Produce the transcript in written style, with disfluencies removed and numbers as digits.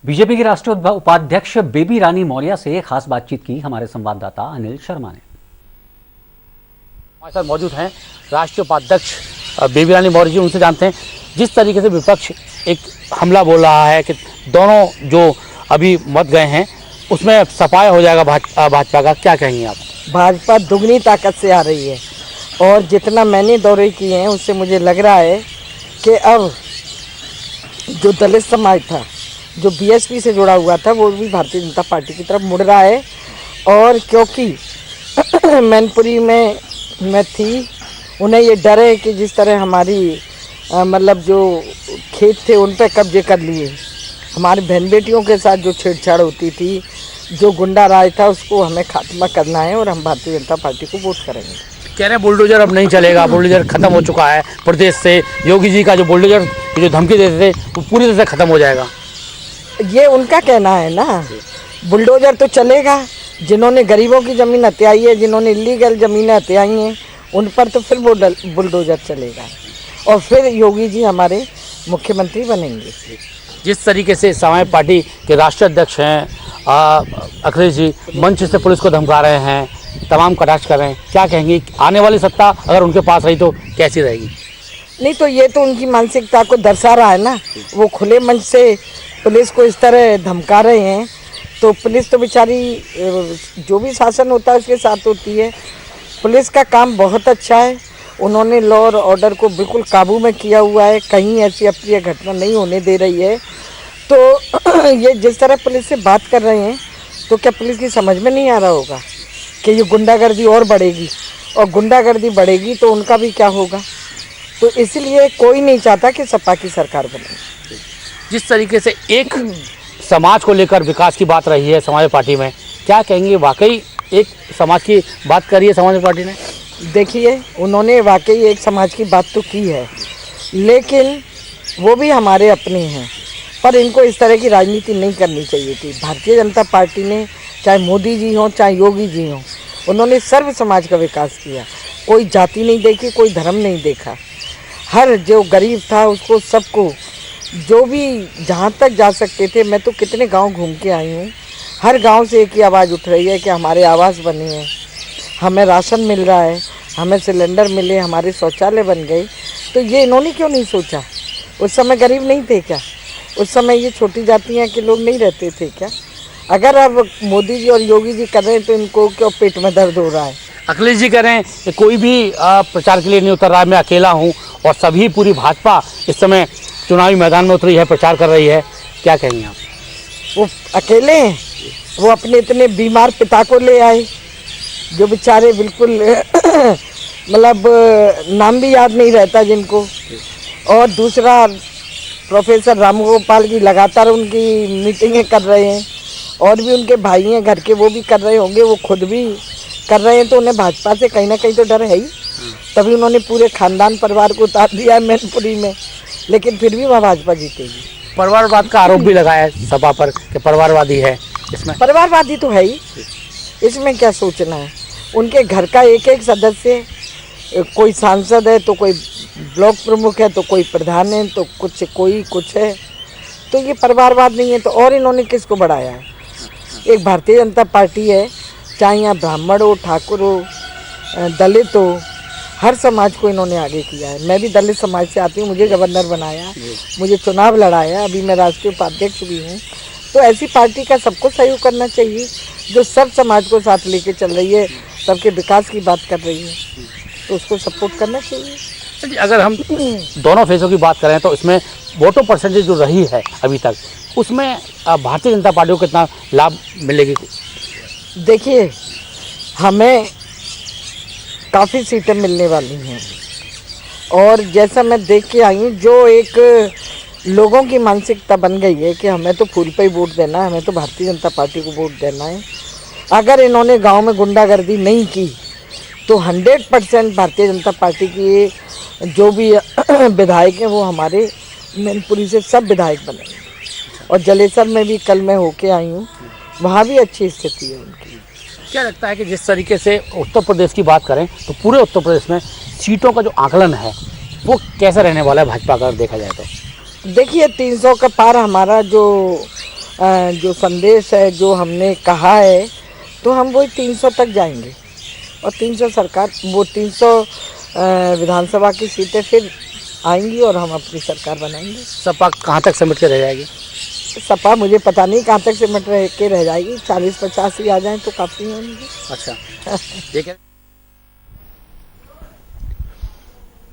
BJP की राष्ट्रीय उपाध्यक्ष बेबी रानी मौर्य से खास बातचीत की हमारे संवाददाता अनिल शर्मा ने। हमारे साथ मौजूद हैं राष्ट्रीय उपाध्यक्ष बेबी रानी मौर्य जी। उनसे जानते हैं, जिस तरीके से विपक्ष एक हमला बोल रहा है कि दोनों जो अभी मत गए हैं उसमें सफाया हो जाएगा भाजपा का, क्या कहेंगे आप? भाजपा दुगनी ताकत से आ रही है और जितना मैंने दौरे किए हैं उससे मुझे लग रहा है कि अब जो दलित समाज था, जो बीएसपी से जुड़ा हुआ था, वो भी भारतीय जनता पार्टी की तरफ मुड़ रहा है। और क्योंकि मैनपुरी में मैं थी, उन्हें ये डर है कि जिस तरह हमारी मतलब जो खेत थे उन पर कब्जे कर लिए, हमारी बहन बेटियों के साथ जो छेड़छाड़ होती थी, जो गुंडा राज था, उसको हमें खात्मा करना है और हम भारतीय जनता पार्टी को वोट करेंगे। कह रहे हैं बुलडोजर अब नहीं चलेगा, बुलडोजर खत्म हो चुका है प्रदेश से। योगी जी का जो बुलडोजर की जो धमकी देते थे वो पूरी तरह से खत्म हो जाएगा, ये उनका कहना है ना। बुलडोजर तो चलेगा, जिन्होंने गरीबों की ज़मीन हत्याई है, जिन्होंने इलीगल ज़मीनें हत्याई हैं, उन पर तो फिर वो बुलडोजर चलेगा और फिर योगी जी हमारे मुख्यमंत्री बनेंगे। जिस तरीके से समाजवादी पार्टी के राष्ट्रीय अध्यक्ष हैं अखिलेश जी मंच से पुलिस को धमका रहे हैं, तमाम कटाक्ष कर रहे हैं, क्या कहेंगे? आने वाली सत्ता अगर उनके पास रही तो कैसी रहेगी? नहीं तो ये तो उनकी मानसिकता को दर्शा रहा है ना। वो खुले मंच से पुलिस को इस तरह धमका रहे हैं, तो पुलिस तो बेचारी जो भी शासन होता है उसके साथ होती है। पुलिस का काम बहुत अच्छा है, उन्होंने लॉ और ऑर्डर को बिल्कुल काबू में किया हुआ है, कहीं ऐसी अप्रिय घटना नहीं होने दे रही है। तो ये जिस तरह पुलिस से बात कर रहे हैं, तो क्या पुलिस की समझ में नहीं आ रहा होगा कि ये गुंडागर्दी और बढ़ेगी, और गुंडागर्दी बढ़ेगी तो उनका भी क्या होगा। तो इसलिए कोई नहीं चाहता कि सपा की सरकार बने। जिस तरीके से एक समाज को लेकर विकास की बात रही है समाजवादी पार्टी में, क्या कहेंगे? वाकई एक समाज की बात करी है समाजवादी पार्टी ने? देखिए, उन्होंने वाकई एक समाज की बात तो की है, लेकिन वो भी हमारे अपने हैं, पर इनको इस तरह की राजनीति नहीं करनी चाहिए थी। भारतीय जनता पार्टी ने, चाहे मोदी जी हों चाहे योगी जी हों, उन्होंने सर्व समाज का विकास किया। कोई जाति नहीं देखी, कोई धर्म नहीं देखा। हर जो गरीब था उसको, सबको, जो भी जहाँ तक जा सकते थे। मैं तो कितने गांव घूम के आई हूँ, हर गांव से एक ही आवाज़ उठ रही है कि हमारे आवास बने हैं, हमें राशन मिल रहा है, हमें सिलेंडर मिले, हमारे शौचालय बन गए। तो ये इन्होंने क्यों नहीं सोचा? उस समय गरीब नहीं थे क्या? उस समय ये छोटी जातियाँ के लोग नहीं रहते थे क्या? अगर अब मोदी जी और योगी जी कर रहे हैं तो इनको क्यों पेट में दर्द हो रहा है? अखिलेश जी कह रहे हैं कि कोई भी प्रचार के लिए नहीं उतर रहा है, मैं अकेला हूँ, और सभी पूरी भाजपा इस समय चुनावी मैदान में उतरी है, प्रचार कर रही है, क्या कहेंगे आप? वो अकेले हैं? वो अपने इतने बीमार पिता को ले आए, जो बेचारे बिल्कुल मतलब नाम भी याद नहीं रहता जिनको। और दूसरा, प्रोफेसर रामगोपाल जी लगातार उनकी मीटिंगें कर रहे हैं, और भी उनके भाई हैं घर के, वो भी कर रहे होंगे, वो खुद भी कर रहे हैं। तो उन्हें भाजपा से कहीं ना कहीं तो डर है ही, तभी उन्होंने पूरे खानदान परिवार को उतार दिया है मैनपुरी में, लेकिन फिर भी वह भाजपा जीतेगी। परिवारवाद का आरोप भी लगाया है सपा पर कि परिवारवादी है। इसमें परिवारवादी तो है ही, इसमें क्या सोचना है? उनके घर का एक एक सदस्य, कोई सांसद है तो कोई ब्लॉक प्रमुख है तो कोई प्रधान है तो कोई कुछ है, तो ये परिवारवाद नहीं है। तो और इन्होंने किसको बढ़ाया है? एक भारतीय जनता पार्टी है, चाहे यहाँ ब्राह्मण हो, ठाकुर हो, दलित हो, हर समाज को इन्होंने आगे किया है। मैं भी दलित समाज से आती हूँ, मुझे गवर्नर बनाया, मुझे चुनाव लड़ाया, अभी मैं राष्ट्रीय उपाध्यक्ष भी हूँ। तो ऐसी पार्टी का सबको सहयोग करना चाहिए, जो सब समाज को साथ लेके चल रही है, सबके विकास की बात कर रही है, तो उसको सपोर्ट करना चाहिए। अगर हम दोनों फेज़ों की बात करें तो इसमें वोटों परसेंटेज जो रही है अभी तक, उसमें भारतीय जनता पार्टी को कितना लाभ मिलेगी? देखिए, हमें काफ़ी सीटें मिलने वाली हैं, और जैसा मैं देख के आई हूँ, जो एक लोगों की मानसिकता बन गई है कि हमें तो फूल पे ही वोट देना है, हमें तो भारतीय जनता पार्टी को वोट देना है। अगर इन्होंने गांव में गुंडागर्दी नहीं की तो 100% भारतीय जनता पार्टी की जो भी विधायक हैं वो हमारे मैनपुरी से सब विधायक बनेंगे। और जलेसर में भी कल मैं होके आई हूँ, वहाँ भी अच्छी स्थिति है उनकी। क्या लगता है कि जिस तरीके से उत्तर प्रदेश की बात करें तो पूरे उत्तर प्रदेश में सीटों का जो आकलन है वो कैसा रहने वाला है भाजपा का, अगर देखा जाए तो? देखिए 300 का पार हमारा जो जो संदेश है, जो हमने कहा है, तो हम वही 300 तक जाएंगे और 300 सरकार, वो 300 विधानसभा की सीटें फिर आएंगी और हम अपनी सरकार बनाएंगे। सपा कहाँ तक समेट के रह जाएगी? सपा मुझे पता नहीं कहाँ तक सिमट रह जाएगी, 40-50 ही आ जाएं तो काफ़ी होंगे। अच्छा, ये क्या